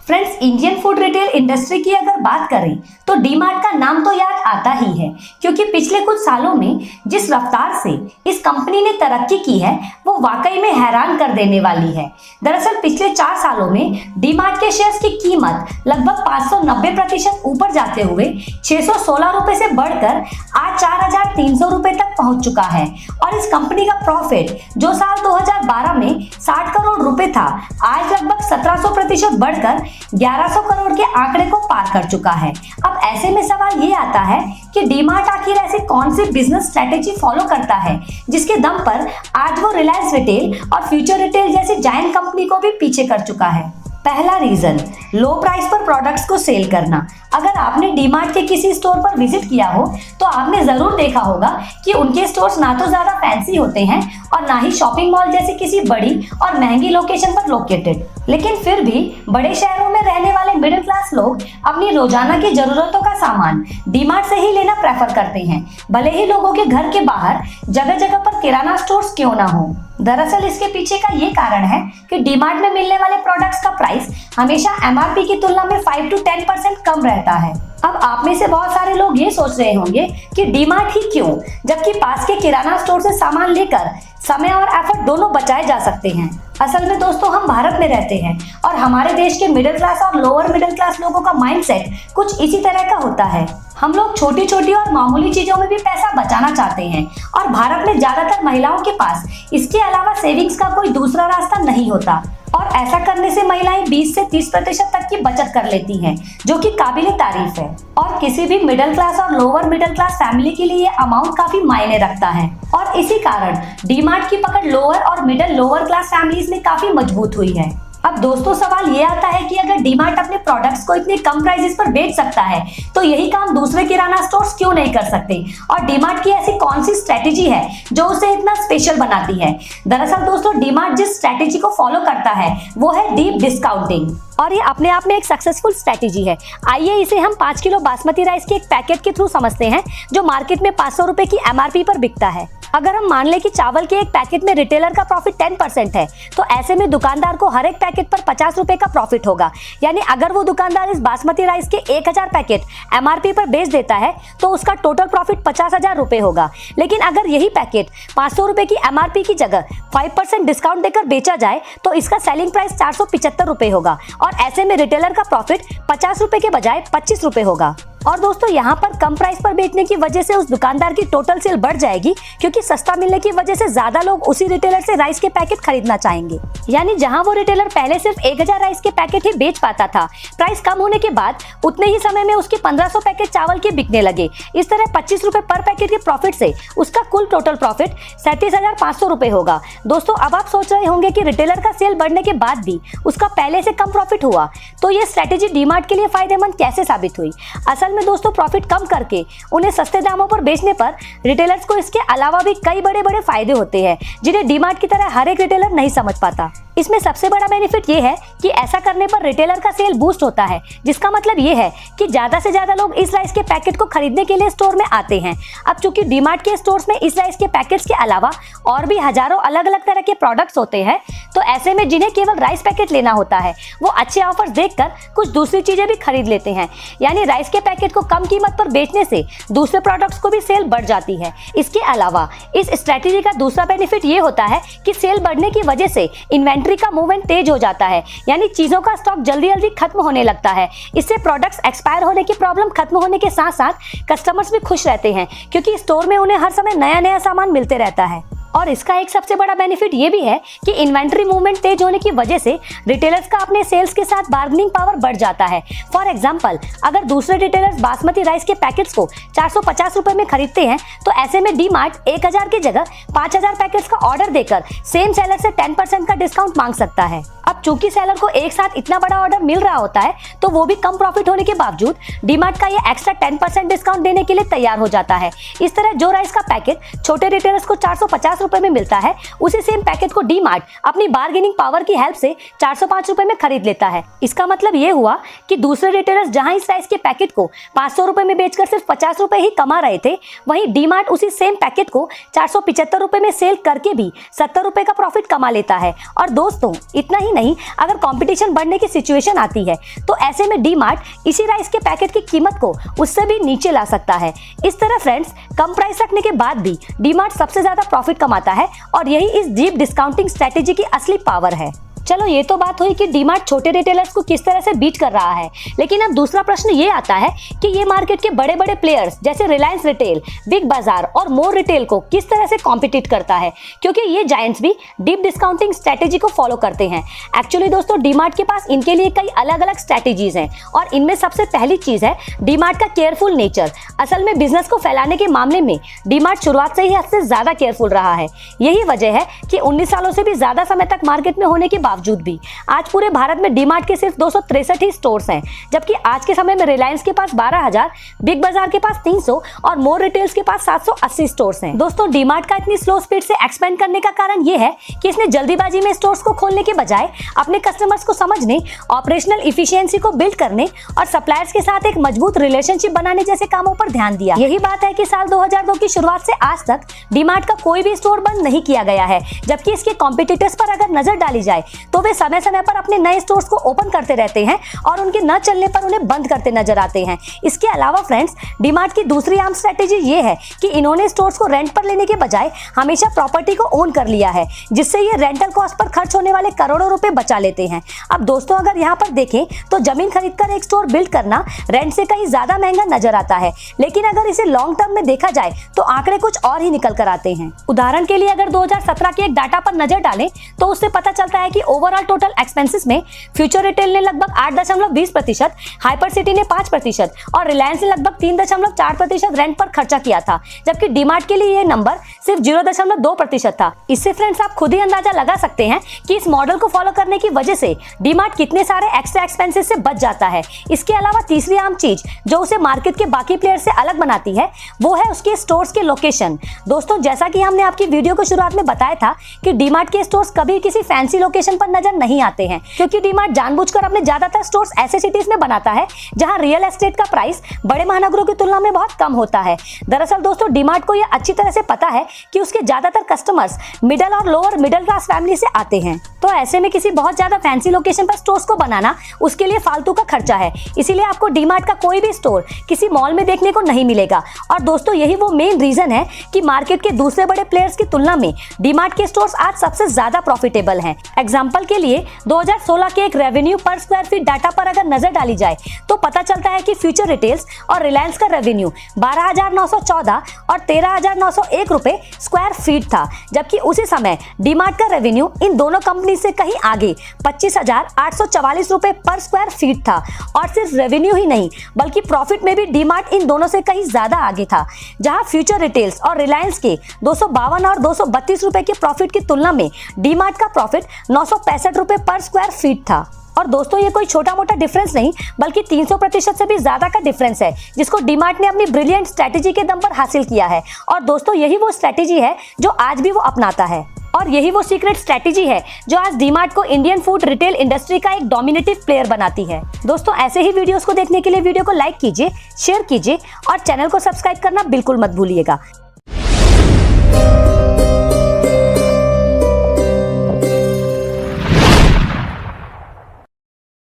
Friends, Indian food retail industry की अगर बात करें तो डीमार्ट का नाम तो याद आता ही है, क्योंकि पिछले कुछ सालों में जिस रफ्तार से इस कंपनी ने तरक्की की है वो वाकई में हैरान कर देने वाली है। दरअसल पिछले 4 सालों में डीमार्ट के शेयर्स की कीमत लगभग 590% ऊपर जाते हुए 616 रुपए से बढ़कर आज 4300 रुपए तक पहुंच चुका है। और इस कंपनी का प्रॉफिट जो साल 2012 में 60 करोड़ रुपए था, आज लगभग 1700% बढ़कर 1100 करोड़ के आंकड़े को पार कर चुका है। अब ऐसे में सवाल ये आता है कि डीमार्ट आखिर ऐसी कौन सी बिजनेस स्ट्रेटेजी फॉलो करता है जिसके दम पर आज वो रिलायंस रिटेल और फ्यूचर रिटेल जैसी जायंट कंपनी को भी पीछे कर चुका है। पहला रीजन, लो प्राइस पर प्रोडक्ट्स को सेल करना। अगर आपने डीमार्ट के किसी स्टोर पर विजिट किया हो तो आपने जरूर देखा होगा कि उनके स्टोर्स ना तो ज्यादा फैंसी होते हैं और ना ही शॉपिंग मॉल जैसी किसी बड़ी और महंगी लोकेशन पर लोकेटेड, लेकिन फिर भी बड़े शहरों में रहने वाले मिडिल क्लास लोग अपनी रोजाना की जरूरतों का सामान डीमार्ट से ही लेना प्रेफर करते हैं, भले ही लोगों के घर के बाहर जगह जगह पर किराना स्टोर्स क्यों ना हो। दरअसल इसके पीछे का ये कारण है कि डीमार्ट में मिलने वाले प्रोडक्ट्स का प्राइस हमेशा एमआरपी की तुलना में 5 to 10% कम रहता है। अब आप में से बहुत सारे लोग ये सोच रहे होंगे कि डीमार्ट ही क्यों, जबकि पास के किराना स्टोर से सामान लेकर समय और एफर्ट दोनों बचाए जा सकते हैं। असल में दोस्तों, हम भारत में रहते हैं और हमारे देश के मिडिल क्लास और लोअर मिडिल क्लास लोगों का माइंडसेट कुछ इसी तरह का होता है। हम लोग छोटी छोटी और मामूली चीजों में भी पैसा बचाना चाहते हैं और भारत में ज्यादातर महिलाओं के पास इसके अलावा सेविंग्स का कोई दूसरा रास्ता नहीं होता। और ऐसा करने से महिलाएं 20 से 30% तक की बचत कर लेती हैं, जो कि काबिले तारीफ है। और किसी भी मिडिल क्लास और लोअर मिडिल क्लास फैमिली के लिए ये अमाउंट काफी मायने रखता है और इसी कारण डीमार्ट की पकड़ लोअर और मिडिल लोअर क्लास फैमिलीज में काफी मजबूत हुई है। अब दोस्तों, सवाल ये आता है कि अगर डीमार्ट अपने प्रोडक्ट्स को इतने कम प्राइसेस पर बेच सकता है तो यही काम दूसरे किराना स्टोर्स क्यों नहीं कर सकते, और डीमार्ट की ऐसी कौन सी स्ट्रेटेजी है जो उसे इतना स्पेशल बनाती है। दरअसल दोस्तों, डीमार्ट जिस स्ट्रेटेजी को फॉलो करता है वो है डीप डिस्काउंटिंग, और ये अपने आप में एक सक्सेसफुल स्ट्रेटेजी है। आइए इसे हम 5 किलो बासमती राइस के एक पैकेट के थ्रू समझते हैं जो मार्केट में 500 रुपए की एमआरपी पर बिकता है। अगर हम मान लें कि चावल के एक पैकेट में रिटेलर का प्रॉफिट 10% है, तो ऐसे में दुकानदार को हर एक पैकेट पर 50 रुपए का प्रॉफिट होगा। यानी अगर वो दुकानदार इस बासमती राइस के 1000 पैकेट एमआरपी पर बेच देता है तो उसका टोटल प्रॉफिट 50,000 रुपए होगा। लेकिन अगर यही पैकेट 500 रुपए की एमआरपी की जगह 5% डिस्काउंट देकर बेचा जाए तो इसका सेलिंग प्राइस 475 रुपए होगा और ऐसे में रिटेलर का प्रॉफिट 50 रुपए के बजाय 25 रुपए होगा। और दोस्तों, यहाँ पर कम प्राइस पर बेचने की वजह से उस दुकानदार की टोटल सेल बढ़ जाएगी, क्योंकि सस्ता मिलने की वजह से ज्यादा लोग उसी रिटेलर से राइस के पैकेट खरीदना चाहेंगे। यानी जहाँ वो रिटेलर पहले सिर्फ 1000 राइस के पैकेट ही बेच पाता था, प्राइस कम होने के बाद उतने ही समय में उसके 1500 पैकेट चावल के बिकने लगे। इस तरह 25 रुपए पर पैकेट के प्रॉफिट से उसका कुल टोटल प्रॉफिट 37,500 रुपए होगा। दोस्तों, अब आप सोच रहे होंगे कि रिटेलर का सेल बढ़ने के बाद भी उसका पहले से कम प्रॉफिट हुआ, तो ये स्ट्रेटेजी डीमार्ट के लिए फायदेमंद कैसे साबित हुई। असल में दोस्तों, प्रॉफिट कम करके उन्हें सस्ते दामों पर बेचने पर रिटेलर्स को इसके अलावा भी कई बड़े बड़े फायदे होते हैं जिन्हें डीमार्ट की तरह हर एक रिटेलर नहीं समझ पाता। इसमें सबसे बड़ा बेनिफिट ये है कि ऐसा करने पर रिटेलर का सेल बूस्ट होता है, जिसका मतलब ये है कि ज्यादा से ज्यादा लोग इस राइस के पैकेट को खरीदने के लिए स्टोर में आते हैं। अब चूंकि डीमार्ट के स्टोर्स में इस राइस के पैकेट्स के अलावा और भी हजारों अलग अलग तरह के प्रोडक्ट्स होते हैं, तो ऐसे में जिन्हें केवल राइस पैकेट लेना होता है वो अच्छे ऑफर्स देखकर कुछ दूसरी चीजें भी खरीद लेते हैं। यानी राइस के पैकेट को कम कीमत पर बेचने से दूसरे प्रोडक्ट्स को भी सेल बढ़ जाती है। इसके अलावा इस स्ट्रेटेजी का दूसरा बेनिफिट ये होता है कि सेल बढ़ने की वजह से इन्वेंट्री का मूवमेंट तेज हो जाता है, यानी चीजों का स्टॉक जल्दी जल्दी खत्म होने लगता है। इससे प्रोडक्ट्स एक्सपायर होने की प्रॉब्लम खत्म होने के साथ साथ कस्टमर्स भी खुश रहते हैं, क्योंकि स्टोर में उन्हें हर समय नया नया सामान मिलते रहता है। और इसका एक सबसे बड़ा बेनिफिट ये भी है कि इन्वेंट्री मूवमेंट तेज होने की वजह से रिटेलर्स का अपने सेल्स के साथ बार्गेनिंग पावर बढ़ जाता है। फॉर एग्जांपल, अगर दूसरे रिटेलर्स बासमती राइस के पैकेट्स को 450 रुपए में खरीदते हैं, तो ऐसे में डीमार्ट 1000 की जगह 5000 पैकेट्स का ऑर्डर देकर सेम सेलर से 10% का डिस्काउंट मांग सकता है। अब चूंकि सेलर को एक साथ इतना बड़ा ऑर्डर मिल रहा होता है, तो वो भी कम प्रॉफिट होने के बावजूद डीमार्ट का ये एक्स्ट्रा 10% डिस्काउंट देने के लिए तैयार हो जाता है। इस तरह जो राइस का पैकेट छोटे रिटेलर्स को 450 रुपए में मिलता है, उसी सेम पैकेट को डीमार्ट अपनी बार्गेनिंग पावर की हेल्प से 405 रुपए में खरीद लेता है। इसका मतलब ये हुआ कि दूसरे रिटेलर्स जहां इस राइस के पैकेट को 500 रुपए में बेचकर सिर्फ 50 रुपए ही कमा रहे थे, वहीं डीमार्ट उसी सेम पैकेट को 475 रुपए में सेल करके भी 70 रुपए का प्रॉफिट कमा लेता है। और दोस्तों, इतना ही नहीं, नहीं अगर कंपटीशन बढ़ने की सिचुएशन आती है तो ऐसे में डी मार्ट इसी राइस के पैकेट की कीमत को उससे भी नीचे ला सकता है। इस तरह फ्रेंड्स, कम प्राइस रखने के बाद भी डी मार्ट सबसे ज्यादा प्रॉफिट कमाता है और यही इस डीप डिस्काउंटिंग स्ट्रेटेजी की असली पावर है। चलो ये तो बात हुई कि डी मार्ट छोटे रिटेलर्स को किस तरह से बीट कर रहा है, लेकिन अब दूसरा प्रश्न ये आता है कि ये मार्केट के बड़े बड़े प्लेयर्स जैसे रिलायंस रिटेल, बिग बाजार और मोर रिटेल को किस तरह से कॉम्पिटिट करता है, क्योंकि ये जायंट्स भी डीप डिस्काउंटिंग स्ट्रेटेजी को फॉलो करते हैं। एक्चुअली दोस्तों, डी मार्ट के पास इनके लिए कई अलग अलग स्ट्रेटेजीज हैं और इनमें सबसे पहली चीज है डी मार्ट का केयरफुल नेचर। असल में बिजनेस को फैलाने के मामले में डी मार्ट शुरुआत से ही हद से ज्यादा केयरफुल रहा है। यही वजह है कि 19 सालों से भी ज्यादा समय तक मार्केट में होने के बावजूद भी आज पूरे भारत में डी मार्ट के सिर्फ 263 ही स्टोर्स हैं, जबकि आज के समय में रिलायंस के पास 12,000, बिग बाजार के पास 300 और मोर रिटेल्स के पास 780 स्टोर्स हैं। दोस्तों, डी मार्ट का इतनी स्लो स्पीड से एक्सपेंड करने का कारण यह है कि इसने जल्दीबाजी में स्टोर्स को खोलने के बजाय अपने कस्टमर्स को समझने, ऑपरेशनल इफिशियंसी को बिल्ड करने और सप्लायर्स के साथ एक मजबूत रिलेशनशिप बनाने जैसे कामों पर ध्यान दिया। यही बात है कि साल 2002 की शुरुआत से आज तक डी मार्ट का कोई भी स्टोर बंद नहीं किया गया है, जबकि इसके कॉम्पिटिटर्स पर अगर नजर डाली जाए तो वे समय समय पर अपने नए स्टोर्स को ओपन करते रहते हैं और उनके न चलने पर उन्हें बंद करते नजर आते हैं। इसके अलावा फ्रेंड्स, डी मार्ट की दूसरी आम स्ट्रेटेजी ये है कि इन्होंने स्टोर्स को रेंट पर लेने के बजाय हमेशा प्रॉपर्टी को ओन कर लिया है, जिससे ये रेंटल कॉस्ट पर खर्च होने वाले करोड़ों रुपए बचा लेते हैं। अब दोस्तों, अगर यहाँ पर देखें तो जमीन खरीदकर एक स्टोर बिल्ड करना रेंट से कहीं ज्यादा महंगा नजर आता है, लेकिन अगर इसे लॉन्ग टर्म में देखा जाए तो आंकड़े कुछ और ही निकल कर आते हैं। उदाहरण के लिए अगर 2017 के एक डाटा पर नजर डालें तो उससे पता चलता है कि ओवरऑल टोटल एक्सपेंसेस में फ्यूचर रिटेल ने लगभग 8.20%, हाइपर सिटी ने 5% और रिलायंस ने लगभग 3.4% रेंट पर खर्चा किया था, जबकि डी मार्ट के लिए यह नंबर सिर्फ 0.2% था। इससे फ्रेंड्स, आप खुद ही अंदाजा लगा सकते हैं कि इस मॉडल को फॉलो करने की वजह से डी मार्ट कितने सारे एक्स्ट्रा एक्सपेंसेस से बच जाता है। इसके अलावा तीसरी आम चीज जो उसे मार्केट के बाकी प्लेयर से अलग बनाती है वो है उसके स्टोर्स के लोकेशन। दोस्तों, जैसा कि हमने आपकी वीडियो को शुरुआत में बताया था कि डी मार्ट के स्टोर्स कभी किसी फैंसी लोकेशन पर नजर नहीं आते हैं, क्योंकि डी मार्ट जानबूझकर अपने ज्यादातर स्टोर्स ऐसे सिटीज में बनाता है जहां रियल एस्टेट का प्राइस बड़े महानगरों की तुलना में बहुत कम होता है। दरअसल दोस्तों, डी मार्ट को यह अच्छी तरह से पता है कि उसके ज्यादातर कस्टमर्स मिडिल और लोअर मिडिल क्लास फैमिली से आते हैं, तो ऐसे में किसी बहुत ज्यादा फैंसी लोकेशन पर स्टोर्स को बनाना उसके लिए फालतू का खर्चा है। इसीलिए आपको डी मार्ट का कोई भी स्टोर किसी मॉल में देखने को नहीं मिलेगा। और दोस्तों, यही वो मेन रीजन है कि मार्केट के दूसरे बड़े प्लेयर्स की तुलना में डी मार्ट के स्टोर्स आज सबसे ज्यादा प्रॉफिटेबल हैं। एग्जांपल के लिए 2016 के एक रेवेन्यू पर स्क्वायर फीट डाटा पर अगर नजर डाली जाए तो पता चलता है कि फ्यूचर रिटेल्स और रिलायंस का रेवेन्यू 12,914 और 13,901 रुपए स्क्वायर फीट था, जबकि उसी समय डी मार्ट का रेवेन्यू इन दोनों कंपनी से कहीं आगे 25,844 रुपए पर स्क्वायर फीट था। और सिर्फ रेवेन्यू ही नहीं बल्कि प्रॉफिट में भी डी मार्ट इन दोनों से कहीं ज्यादा आगे था, जहां फ्यूचर रिटेल्स और रिलायंस के 252 और 232 रुपए के प्रॉफिट की तुलना में डी मार्ट का प्रॉफिट 965 रुपए पर स्क्वायर फीट था। और दोस्तों, ये कोई छोटा मोटा डिफरेंस नहीं बल्कि 300% से भी ज्यादा का डिफरेंस है, जिसको डी मार्ट ने अपनी ब्रिलियंट स्ट्रेटेजी के दम पर हासिल किया है। और दोस्तों, यही वो स्ट्रेटेजी है जो आज भी वो अपनाता है, और यही वो सीक्रेट स्ट्रेटेजी है जो आज डी मार्ट को इंडियन फूड रिटेल इंडस्ट्री का एक डोमिनेटिव प्लेयर बनाती है। दोस्तों, ऐसे ही वीडियोस को देखने के लिए वीडियो को लाइक कीजिए, शेयर कीजिए और चैनल को सब्सक्राइब करना बिल्कुल मत भूलिएगा।